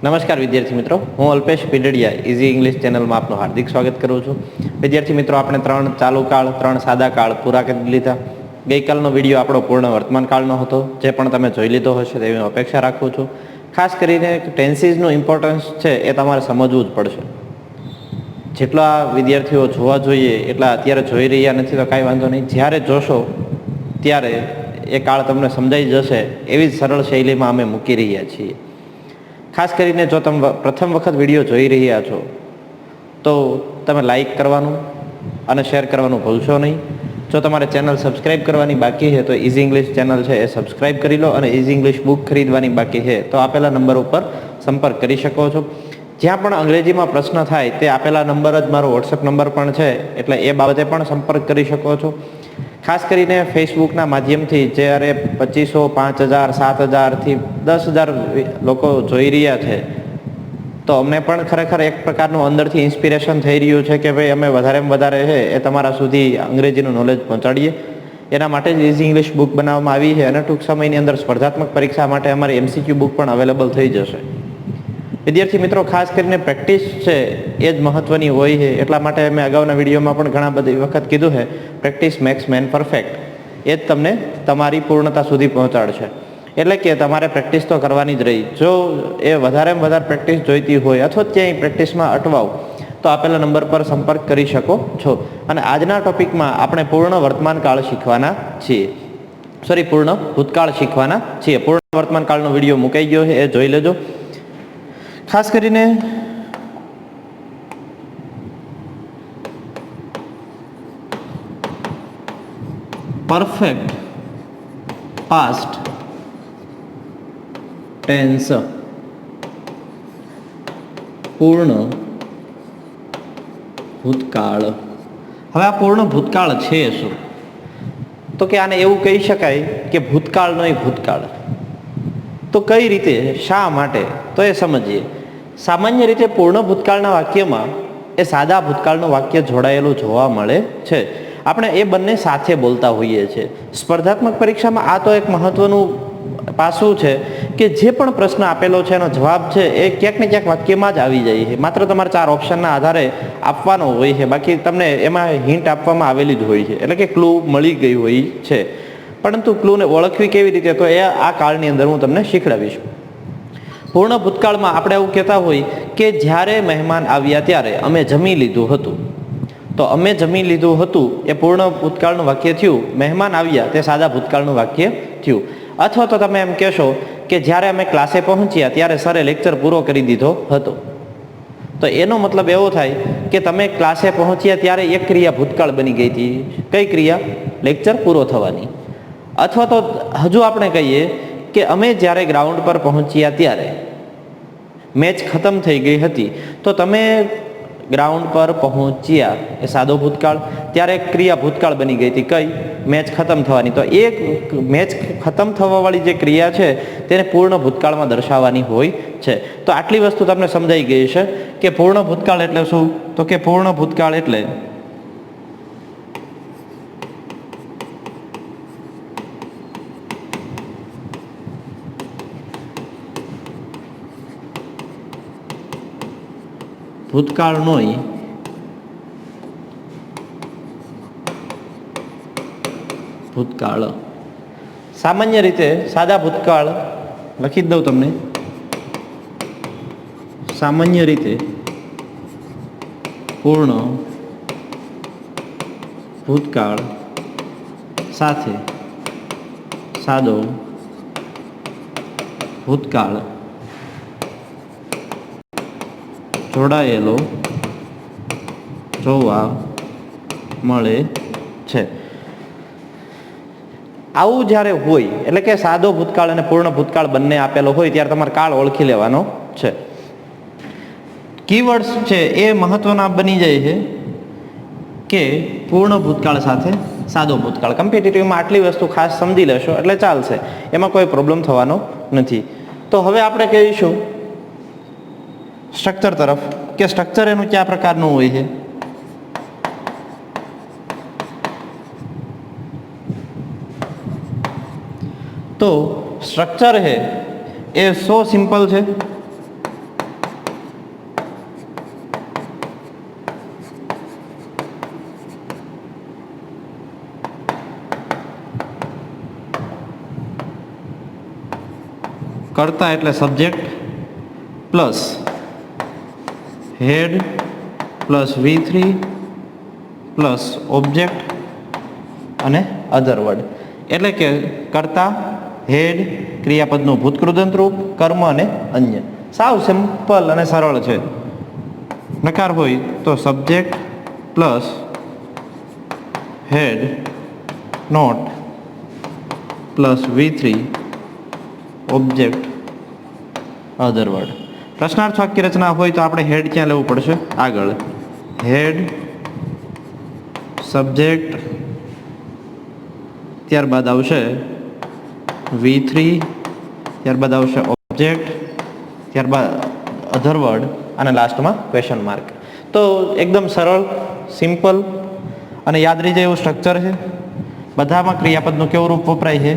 નમસ્કાર વિદ્યાર્થી મિત્રો, હું અલ્પેશ પીડડિયા ઇઝી ઇંગ્લિશ ચેનલમાં આપનું હાર્દિક સ્વાગત કરું છું. વિદ્યાર્થી મિત્રો, આપણે 3 ચાલુ કાળ, 3 સાદા કાળ પૂરા કરી લીધા. ગઈકાલનો વિડીયો આપણો પૂર્ણ વર્તમાન કાળનો હતો, જે પણ તમે જોઈ લીધો હશે તેવી અપેક્ષા રાખું છું. ખાસ કરીને ટેન્સીસનું ઇમ્પોર્ટન્સ છે એ તમારે સમજવું જ પડશે. જેટલા વિદ્યાર્થીઓ જોવા જોઈએ એટલા અત્યારે જોઈ રહ્યા નથી તો કાંઈ વાંધો નહીં. જ્યારે જોશો ત્યારે એ કાળ તમને સમજાઈ જશે એવી જ સરળ શૈલીમાં અમે મૂકી રહ્યા છીએ. ખાસ કરીને જો તમે પ્રથમ વખત વિડીયો જોઈ રહ્યા છો તો તમે લાઈક કરવાનું અને શેર કરવાનું ભૂલશો નહીં. જો તમારે ચેનલ સબસ્ક્રાઈબ કરવાની બાકી છે તો ઇઝી ઇંગ્લિશ ચેનલ છે એ સબસ્ક્રાઈબ કરી લો, અને ઇઝી ઇંગ્લિશ બુક ખરીદવાની બાકી છે તો આપેલા નંબર ઉપર સંપર્ક કરી શકો છો. જ્યાં પણ અંગ્રેજીમાં પ્રશ્ન થાય તે આપેલા નંબર જ મારો વોટ્સએપ નંબર પણ છે, એટલે એ બાબતે પણ સંપર્ક કરી શકો છો. ખાસ કરીને ફેસબુકના માધ્યમથી જ્યારે 2500, 5000, 7000થી 10,000 લોકો જોઈ રહ્યા છે તો અમને પણ ખરેખર એક પ્રકારનું અંદરથી ઇન્સ્પિરેશન થઈ રહ્યું છે કે ભાઈ અમે વધારેમાં વધારે છે એ તમારા સુધી અંગ્રેજીનું નોલેજ પહોંચાડીએ. એના માટે જ ઇઝી ઇંગ્લિશ બુક બનાવવામાં આવી છે, અને ટૂંક સમયની અંદર સ્પર્ધાત્મક પરીક્ષા માટે અમારી MCQ બુક પણ અવેલેબલ થઈ જશે. વિદ્યાર્થી મિત્રો, ખાસ કરીને પ્રેક્ટિસ છે એ જ મહત્વની હોય છે. એટલા માટે મેં અગાઉના વિડીયોમાં પણ ઘણા બધી વખત કીધું છે, પ્રેક્ટિસ મેક્સ મેન પરફેક્ટ. એ જ તમને તમારી પૂર્ણતા સુધી પહોંચાડશે. એટલે કે તમારે પ્રેક્ટિસ તો કરવાની જ રહી. જો એ વધારેમાં વધારે પ્રેક્ટિસ જોઈતી હોય અથવા ક્યાંય પ્રેક્ટિસમાં અટવાવ તો આપેલા નંબર પર સંપર્ક કરી શકો છો. અને આજના ટોપિકમાં આપણે પૂર્ણ વર્તમાન કાળ શીખવાના છીએ. પૂર્ણ ભૂતકાળ શીખવાના છીએ. પૂર્ણ વર્તમાન કાળનો વિડીયો મુકાઈ ગયો છે, એ જોઈ લેજો. ખાસ કરીને પરફેક્ટ પાસ્ટ ટેન્સ, પૂર્ણ ભૂતકાળ. હવે આ પૂર્ણ ભૂતકાળ છે શું? તો કે આને એવું કહી શકાય કે ભૂતકાળનો ભૂતકાળ. તો કઈ રીતે, શા માટે, તો એ સમજીએ. સામાન્ય રીતે પૂર્ણ ભૂતકાળના વાક્યમાં એ સાદા ભૂતકાળનું વાક્ય જોડાયેલું જોવા મળે છે. આપણે એ બંને સાથે બોલતા હોઈએ છીએ. સ્પર્ધાત્મક પરીક્ષામાં આ તો એક મહત્વનું પાસું છે કે જે પણ પ્રશ્ન આપેલો છે એનો જવાબ છે એ ક્યાંક ને ક્યાંક વાક્યમાં જ આવી જાય છે. માત્ર તમારે 4 ઓપ્શનના આધારે આપવાનો હોય છે, બાકી તમને એમાં હિન્ટ આપવામાં આવેલી જ હોય છે, એટલે કે ક્લુ મળી ગઈ હોય છે. પરંતુ ક્લુને ઓળખવી કેવી રીતે, તો એ આ કાળની અંદર હું તમને શીખડાવીશ. પૂર્ણ ભૂતકાળમાં આપણે એવું કહેતા હોય કે જ્યારે મહેમાન આવ્યા ત્યારે અમે જમી લીધું હતું. તો અમે જમી લીધું હતું એ પૂર્ણ ભૂતકાળનું વાક્ય થયું. મહેમાન આવ્યા તે સાદા ભૂતકાળનું વાક્ય થયું. અથવા તો તમે એમ કહેશો કે જ્યારે અમે ક્લાસે પહોંચ્યા ત્યારે સરે લેક્ચર પૂરો કરી દીધો હતો. તો એનો મતલબ એવો થાય કે તમે ક્લાસે પહોંચ્યા ત્યારે એક ક્રિયા ભૂતકાળ બની ગઈ હતી. કઈ ક્રિયા? લેક્ચર પૂરો થવાની. અથવા તો હજુ આપણે કહીએ કે અમે જ્યારે ગ્રાઉન્ડ પર પહોંચ્યા ત્યારે મેચ ખતમ થઈ ગઈ હતી. તો તમે ગ્રાઉન્ડ પર પહોંચ્યા એ સાદો ભૂતકાળ, ત્યારે એક ક્રિયા ભૂતકાળ બની ગઈ હતી. કઈ? મેચ ખતમ થવાની. તો એ મેચ ખતમ થવાવાળી જે ક્રિયા છે તેને પૂર્ણ ભૂતકાળમાં દર્શાવવાની હોય છે. તો આટલી વસ્તુ તમને સમજાઈ ગઈ છે કે પૂર્ણ ભૂતકાળ એટલે શું? તો કે પૂર્ણ ભૂતકાળ એટલે ભૂતકાળનો ભૂતકાળ. સામાન્ય રીતે સાદા ભૂતકાળ લખી જ દઉં તમને. સામાન્ય રીતે પૂર્ણ ભૂતકાળ સાથે સાદો ભૂતકાળ જોડાયેલો જોવા મળે છે. આવું જ્યારે હોય એટલે કે સાદો ભૂતકાળ અને પૂર્ણ ભૂતકાળ બંને આપેલો હોય ત્યારે તમારે કાળ ઓળખી લેવાનો છે. કીવર્ડ્સ છે એ મહત્વના બની જાય છે કે પૂર્ણ ભૂતકાળ સાથે સાદો ભૂતકાળ. કમ્પિટિટિવમાં આટલી વસ્તુ ખાસ સમજી લેશો એટલે ચાલશે, એમાં કોઈ પ્રોબ્લેમ થવાનો નથી. તો હવે આપણે કહીશું સ્ટ્રક્ચર તરફ, કે સ્ટ્રક્ચર એનું કયા પ્રકારનું હોય છે. તો સ્ટ્રક્ચર है એ સો સિમ્પલ છે કર્તા એટલે subject plus had plus V3 plus object અને અધર વર્ડ, એટલે કે કર્તા, હેડ, ક્રિયાપદનું ભૂતકૃદંત રૂપ, કર્મ અને અન્ય. સાવ સિમ્પલ અને સરળ છે. નકાર હોય તો subject plus had not plus V3 object other word. પ્રશ્નાર્થ વાક્ય રચના હોય તો આપણે હેડ ક્યાં લેવું પડશે? આગળ. હેડ સબ્જેક્ટ, ત્યારબાદ આવશે V3, ત્યારબાદ આવશે ઓબ્જેક્ટ, ત્યારબાદ અધર વર્ડ અને લાસ્ટમાં ક્વેશ્ચન માર્ક. તો એકદમ સરળ, સિમ્પલ અને યાદ રહી જાય એવું સ્ટ્રક્ચર છે. બધામાં ક્રિયાપદનું કેવું રૂપ વપરાય છે?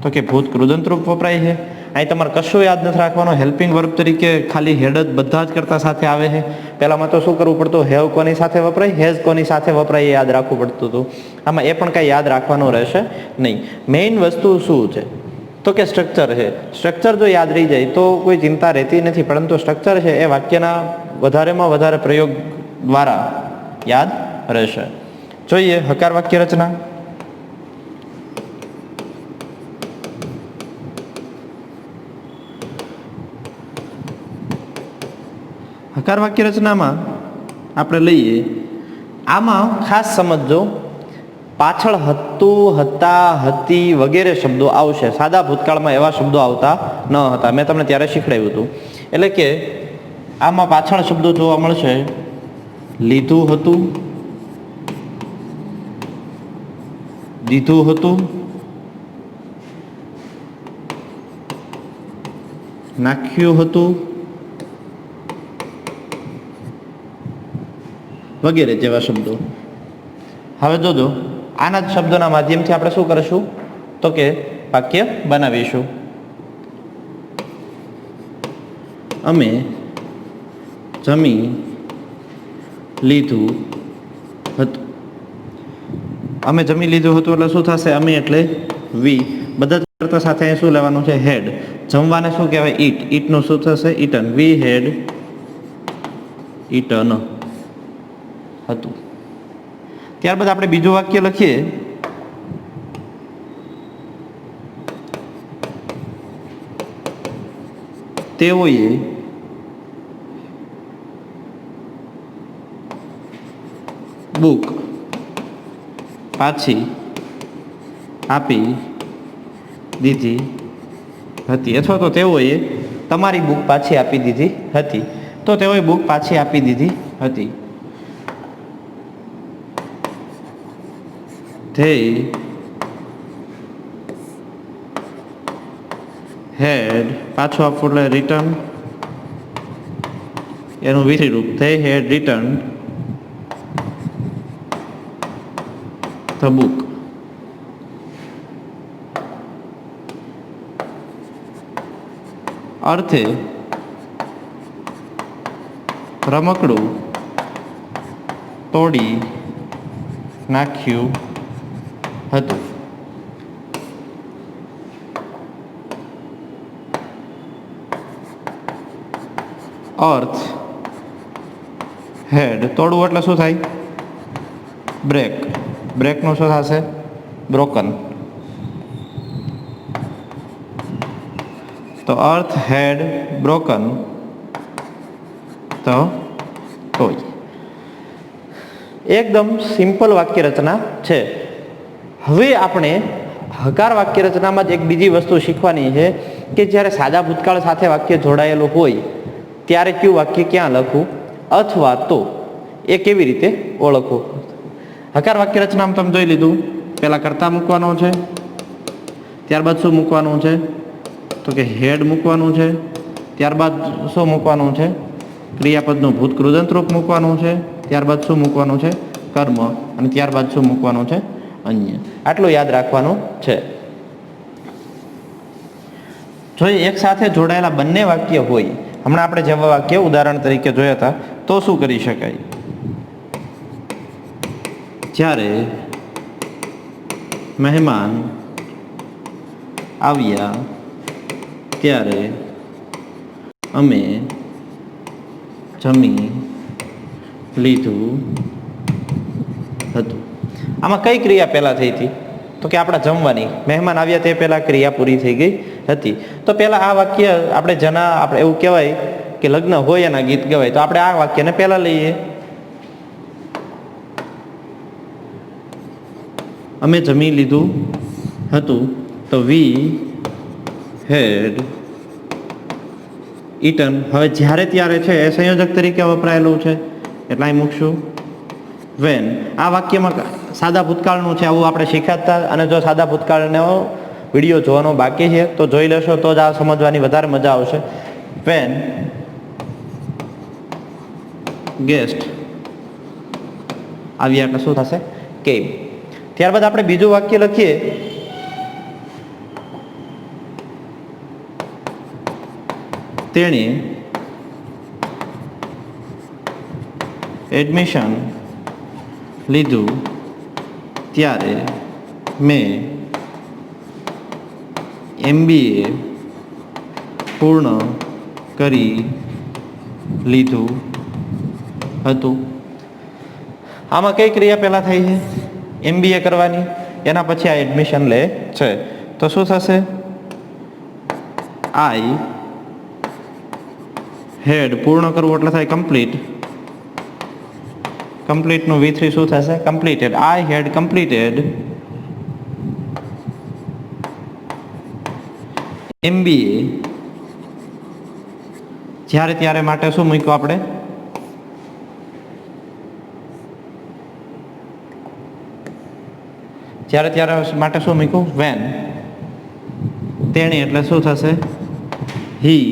તો કે ભૂતકૃદંત રૂપ વપરાય છે. અહીં તમારે કશું યાદ નથી રાખવાનું. હેલ્પિંગ વર્બ તરીકે ખાલી હેડ જ બધા જ કરતા સાથે આવે છે. પહેલામાં તો શું કરવું પડતું? હેવ કોની સાથે વપરાય, હેઝ કોની સાથે વપરાય એ યાદ રાખવું પડતું હતું. આમાં એ પણ કાંઈ યાદ રાખવાનું રહેશે નહીં. મેઇન વસ્તુ શું છે? તો કે સ્ટ્રક્ચર છે. સ્ટ્રક્ચર જો યાદ રહી જાય તો કોઈ ચિંતા રહેતી નથી, પરંતુ સ્ટ્રક્ચર છે એ વાક્યના વધારેમાં વધારે પ્રયોગ દ્વારા યાદ રહેશે. જોઈએ હકાર વાક્ય રચના. હકાર વાક્ય રચનામાં આપણે લઈએ, આમાં ખાસ સમજજો, પાછળ હતું, હતા, હતી વગેરે શબ્દો આવશે. સાદા ભૂતકાળમાં એવા શબ્દો આવતા ન હતા. મેં તમને ત્યારે શીખવાડ્યું હતું. એટલે કે આમાં પાછળ શબ્દો જોવા મળશે. લીધું હતું, દીધું હતું, નાખ્યું હતું વગેરે જેવા શબ્દો. હવે જોજો, આના જ શબ્દોના માધ્યમથી આપણે શું કરીશું? તો કે વાક્ય બનાવીશું. અમે જમી લીધું હતું. અમે જમી લીધું હતું એટલે શું થશે? અમે એટલે વી. બધા જ કરતા સાથે અહીં શું લેવાનું છે? હેડ. જમવાને શું કહેવાય? ઈટ. ઈટનું શું થશે? ઈટન. વી હેડ ઈટન હતું. ત્યારબાદ આપણે બીજું વાક્ય લખીએ. તેઓએ બુક પાછી આપી દીધી હતી. અથવા તો તેઓએ તમારી બુક પાછી આપી દીધી હતી. તો તેઓએ બુક પાછી આપી દીધી હતી. They had, પાછું આપવું એટલે રિટર્ન, એનું વિધિ રૂપ. They had returned the book. અર્થે રમકડું તોડી નાખ્યું હતું. અર્થ હેડ, તોડવું એટલે શું થાય? બ્રેક. બ્રેકનું શું થશે? બ્રોકન. તો અર્થ હેડ બ્રોકન તો ટોય. એકદમ સિમ્પલ વાક્ય રચના છે. હવે આપણે હકાર વાક્ય રચનામાં જ એક બીજી વસ્તુ શીખવાની છે કે જ્યારે સાદા ભૂતકાળ સાથે વાક્ય જોડાયેલું હોય ત્યારે કયું વાક્ય ક્યાં લખવું, અથવા તો એ કેવી રીતે ઓળખવું. હકાર વાક્ય રચનામાં તમે જોઈ લીધું. પહેલા કર્તા મૂકવાનો છે, ત્યારબાદ શું મૂકવાનું છે? તો કે હેડ મૂકવાનું છે. ત્યારબાદ શું મૂકવાનું છે? ક્રિયાપદનું ભૂતકૃદંત રૂપ મૂકવાનું છે. ત્યારબાદ શું મૂકવાનું છે? કર્મ. અને ત્યારબાદ શું મૂકવાનું છે? અન્ય. આટલું યાદ રાખવાનું છે. જો એક સાથે જોડાયેલા બંને વાક્ય હોય, હમણાં આપણે જેવા વાક્ય ઉદાહરણ તરીકે જોયા હતા, તો શું કરી શકાય? જ્યારે મહેમાન આવ્યા ત્યારે અમે જમી લીધું હતું. આમાં કઈ ક્રિયા પહેલા થઈ હતી? તો કે આપણા જમવાની. મહેમાન આવ્યા તે પહેલા ક્રિયા પૂરી થઈ ગઈ હતી. તો પહેલા આ વાક્ય આપણે એવું કહેવાય કે લગ્ન હોય એના ગીત કહેવાય. તો આપણે આ વાક્યને પહેલા લઈએ. અમે જમી લીધું હતું. તો વી હેડ ઈટન. હવે જ્યારે ત્યારે છે એ સંયોજક તરીકે વપરાયેલું છે એટલે અહીં મૂકશું વેન. આ વાક્યમાં સાદા ભૂતકાળનું છે, આવું આપણે શીખ્યા. અને જો સાદા ભૂતકાળનો વિડીયો જોવાનો બાકી છે તો જોઈ લેશો, તો જ આ સમજવાની વધારે મજા આવશે. વેન ગેસ્ટ આવ્યા એટલે શું થશે? કેમ. ત્યારબાદ આપણે બીજું વાક્ય લખીએ. તેણે એડમિશન લીધું ત્યારે મેં MBA પૂર્ણ કરી લીધું હતું. આમાં કઈ ક્રિયા પહેલા થઈ છે? MBA કરવાની. એના પછી આ એડમિશન લે છે. તો શું થશે? આઈ હેડ પૂર્ણ કરવું એટલે થાય કમ્પ્લીટ. કમ્પ્લીટનું V3 શું થશે? કમ્પ્લીટેડ. આઈ હેડ કમ્પ્લીટેડ MBA. જ્યારે ત્યારે માટે શું મૂક્યું આપણે? જ્યારે ત્યારે માટે શું મૂક્યું? વેન. તેણી એટલે શું થશે? હી.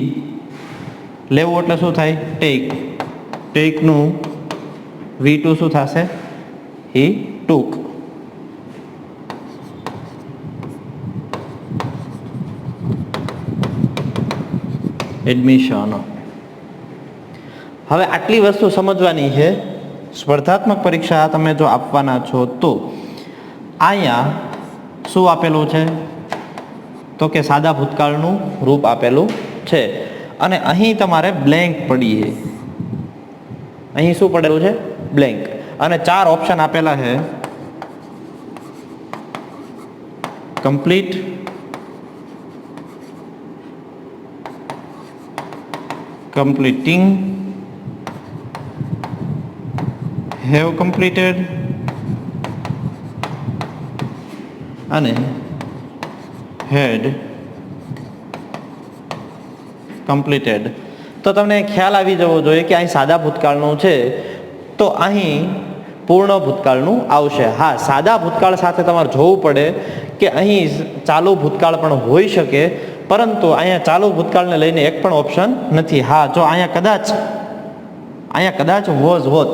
લેવું એટલે શું થાય? ટેક. ટેકનું V2 શું થશે? હી ટુક. એડમિશન. હવે આટલી વસ્તુ સમજવાની છે. સ્પર્ધાત્મક પરીક્ષા તમે જો આપવાના છો તો અહીંયા શું આપેલું છે? તો કે સાદા ભૂતકાળનું રૂપ આપેલું છે. અને અહીં તમારે બ્લેન્ક પડી છે. અહીં શું પડેલું છે? બ્લેન્ક. અને 4 ઓપ્શન આપેલા છે. કમ્પ્લીટ, કમ્પ્લીટિંગ, હેવ કમ્પ્લીટેડ અને હેડ કમ્પ્લીટેડ. તો તમને ખ્યાલ આવી જવો જોઈએ કે અહીં સાદા ભૂતકાળનું છે તો અહીં પૂર્ણ ભૂતકાળનું આવશે. હા, સાદા ભૂતકાળ સાથે તમારે જોવું પડે કે અહીં ચાલુ ભૂતકાળ પણ હોઈ શકે, પરંતુ અહીંયા ચાલુ ભૂતકાળને લઈને એક પણ ઓપ્શન નથી. હા, જો અહીંયા કદાચ વોઝ હોત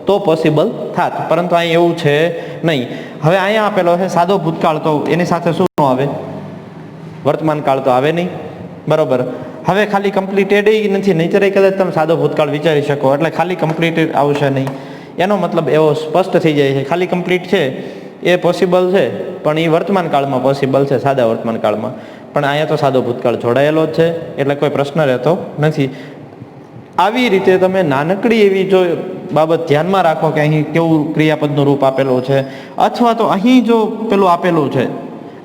તો પોસિબલ થાત, પરંતુ અહીં એવું છે નહીં. હવે અહીંયા આપેલો છે સાદો ભૂતકાળ, તો એની સાથે શું આવે? વર્તમાન કાળ તો આવે નહીં, બરોબર. હવે ખાલી કમ્પ્લીટેડ નથી, નહીંતર કદાચ તમે સાદો ભૂતકાળ વિચારી શકો, એટલે ખાલી કમ્પ્લીટેડ આવશે નહીં. એનો મતલબ એવો સ્પષ્ટ થઈ જાય છે. ખાલી કમ્પ્લીટ છે એ પોસિબલ છે, પણ એ વર્તમાન કાળમાં પોસિબલ છે, સાદા વર્તમાન કાળમાં. પણ અહીંયા તો સાદો ભૂતકાળ જોડાયેલો જ છે, એટલે કોઈ પ્રશ્ન રહેતો નથી. આવી રીતે તમે નાનકડી એવી જો બાબત ધ્યાનમાં રાખો કે અહીં કેવું ક્રિયાપદનું રૂપ આપેલું છે, અથવા તો અહીં જો પેલું આપેલું છે,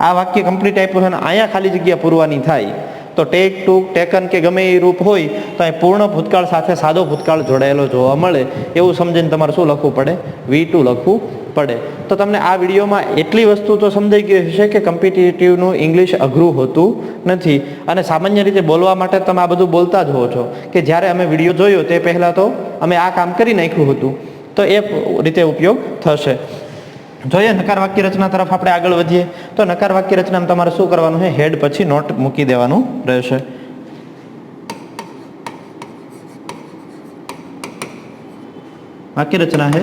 આ વાક્ય કમ્પ્લીટ આપ્યું છે અને અહીંયા ખાલી જગ્યા પૂરવાની થાય, તો ટેક, ટુક, ટેકન કે ગમે એ રૂપ હોય તો અહીં પૂર્ણ ભૂતકાળ સાથે સાદો ભૂતકાળ જોડાયેલો જોવા મળે. એવું સમજીને તમારે શું લખવું પડે? V2 લખવું પડે. તો તમને આ વિડીયોમાં એટલી વસ્તુ તો સમજાઈ ગઈ હશે કે કોમ્પિટિટિવનું ઇંગ્લિશ અઘરું હોતું નથી. અને સામાન્ય રીતે બોલવા માટે તમે આ બધું બોલતા જ હો છો કે જ્યારે અમે વિડીયો જોયો તે પહેલાં તો અમે આ કામ કરી નાખ્યું હતું, તો એ રીતે ઉપયોગ થશે. જોઈએ નકાર વાક્ય રચના તરફ આપણે આગળ વધીએ. તો નકાર વાક્ય રચનામાં તમારે શું કરવાનું છે? હેડ પછી નોટ મૂકી દેવાનું રહેશે. વાક્ય રચના है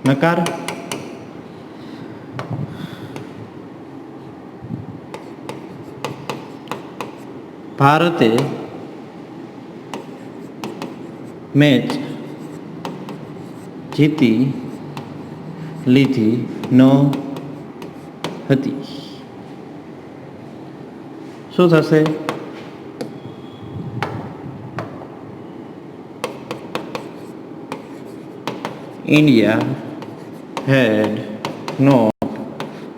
नकार. ભારતે મેચ જીતી લીધી ન હતી. શું થશે? ઇન્ડિયા હેડ નોટ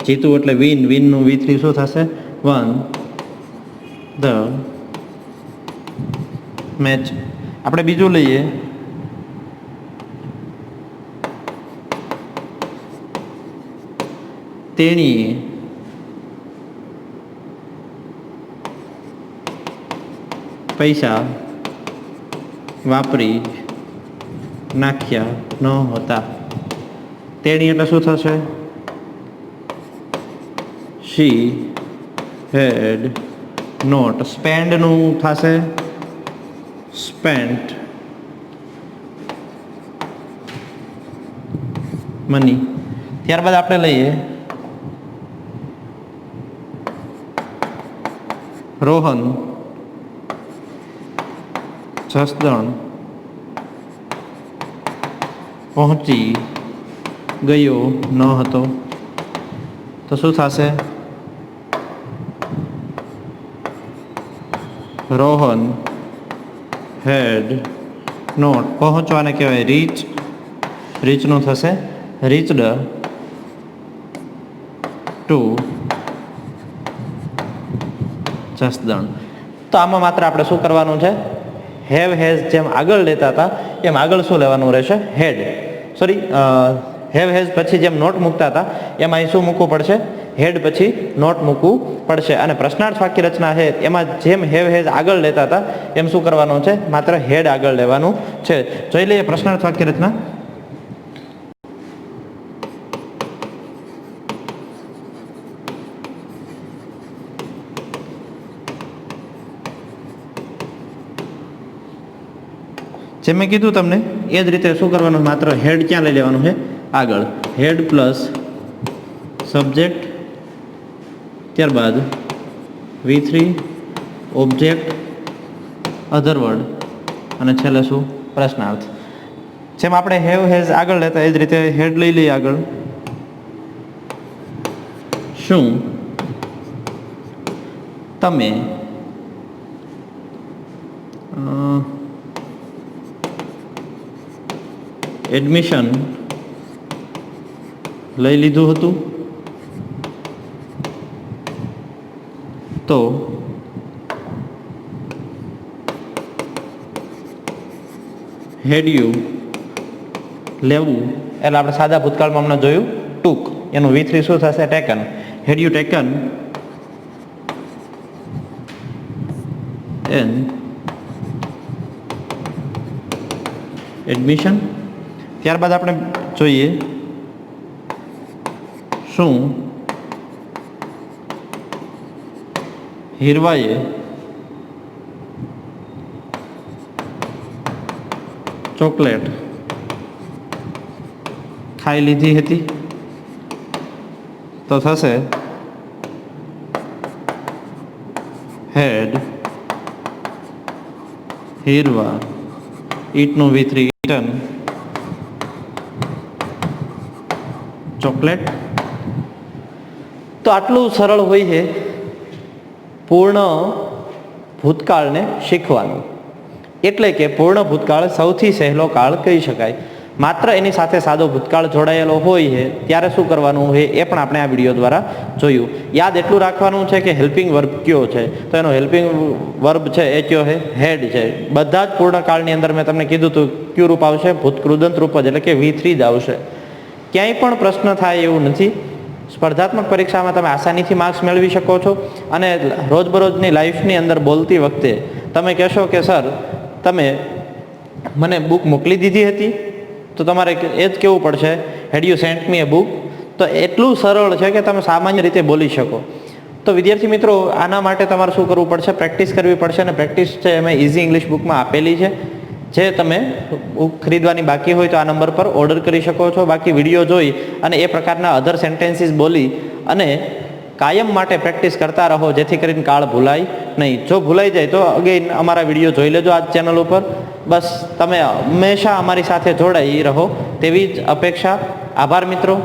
જીતું એટલે વિન, વિનનું V3 શું થશે? One the match. આપણે બીજું લઈએ, તેણીએ પૈસા વાપરી નાખ્યા ન હતા. તેણી એટલે શું થશે? શી હેડ નોટ. સ્પેન્ડનું થશે સ્પેન્ટ મની. ત્યારબાદ આપણે લઈએ રોહન જસદણ પહોંચી ગયો ન હતો. તો શું થશે? Rohan had not. પહોંચવાને કહેવાય રીચ. રીચનું થશે રીચડ ટુ જસદણ. તો આમાં માત્ર આપણે શું કરવાનું છે? હેવ હેઝ જેમ આગળ લેતા હતા એમ આગળ શું લેવાનું રહેશે? હેડ. સોરી, હેવ હેઝ પછી જેમ નોટ મૂકતા હતા એમ અહીં શું મૂકવું પડશે? હેડ પછી નોટ મૂકવું પડશે. અને પ્રશ્નાર્થ વાક્ય રચના છે એમાં જેમ હેવ હેઝ આગળ લેતા હતા એમ શું કરવાનું છે? માત્ર હેડ આગળ લેવાનું છે. જોઈ લઈએ પ્રશ્નાર્થ વાક્ય રચના. જેમ મેં કીધું તમને એ જ રીતે શું કરવાનું? માત્ર હેડ ક્યાં લઈ લેવાનું છે? આગળ. હેડ પ્લસ સબ્જેક્ટ, ત્યારબાદ V3 ઓબ્જેક્ટ, અધર વર્ડ અને છેલ્લે શું? પ્રશ્નાર્થ. જેમ આપણે હેવ હેઝ આગળ લેતા એ જ રીતે હેડ લઈ લઈએ આગળ. શું તમે એડમિશન લઈ લીધું હતું? તો હેડ યુ લેવું એટલે આપણે સાદા ભૂતકાળમાં હમણાં જોયું ટૂંક, એનું V3 શું થશે? Taken. Had you taken an admission. ત્યારબાદ આપણે જોઈએ શું હીરવાએ ચોકલેટ ખાઈ લીધી હતી? તો થશે હેડ હીરવા ઈટનું V3 ઈટન ચોકલેટ. તો આટલું સરળ હોય છે પૂર્ણ ભૂતકાળને શીખવાનું. એટલે કે પૂર્ણ ભૂતકાળ સૌથી સહેલો કાળ કહી શકાય. માત્ર એની સાથે સાદો ભૂતકાળ જોડાયેલો હોય છે ત્યારે શું કરવાનું હોય એ પણ આપણે આ વિડીયો દ્વારા જોયું. યાદ એટલું રાખવાનું છે કે હેલ્પિંગ વર્બ કયો છે? તો એનો હેલ્પિંગ વર્બ છે એ કયો છે? હેડ છે. બધા જ પૂર્ણકાળની અંદર મેં તમને કીધું હતું કયું રૂપ આવશે? ભૂતકૃદંત રૂપ જ, એટલે કે V3 જ આવશે. ક્યાંય પણ પ્રશ્ન થાય એવું નથી. સ્પર્ધાત્મક પરીક્ષામાં તમે આસાનીથી માર્ક્સ મેળવી શકો છો. અને રોજબરોજની લાઈફની અંદર બોલતી વખતે તમે કહેશો કે સર તમે મને બુક મોકલી દીધી હતી, તો તમારે એ જ કહેવું પડશે had you sent me a book. તો એટલું સરળ છે કે તમે સામાન્ય રીતે બોલી શકો. તો વિદ્યાર્થી મિત્રો, આના માટે તમારે શું કરવું પડશે? પ્રેક્ટિસ કરવી પડશે. અને પ્રેક્ટિસ છે એમાં ઇઝી ઇંગ્લિશ બુકમાં આપેલી છે, જે તમે બુક ખરીદવાની બાકી હોય તો આ નંબર પર ઓર્ડર કરી શકો છો. બાકી વિડીયો જોઈ અને એ પ્રકારના અધર સેન્ટેન્સીસ બોલી અને કાયમ માટે પ્રેક્ટિસ કરતા રહો, જેથી કરીને કાળ ભૂલાય નહીં. જો ભૂલાઈ જાય તો અગેન અમારા વિડીયો જોઈ લેજો આ ચેનલ ઉપર. બસ તમે હંમેશા અમારી સાથે જોડાઈ રહો તેવી જ અપેક્ષા. આભાર મિત્રો.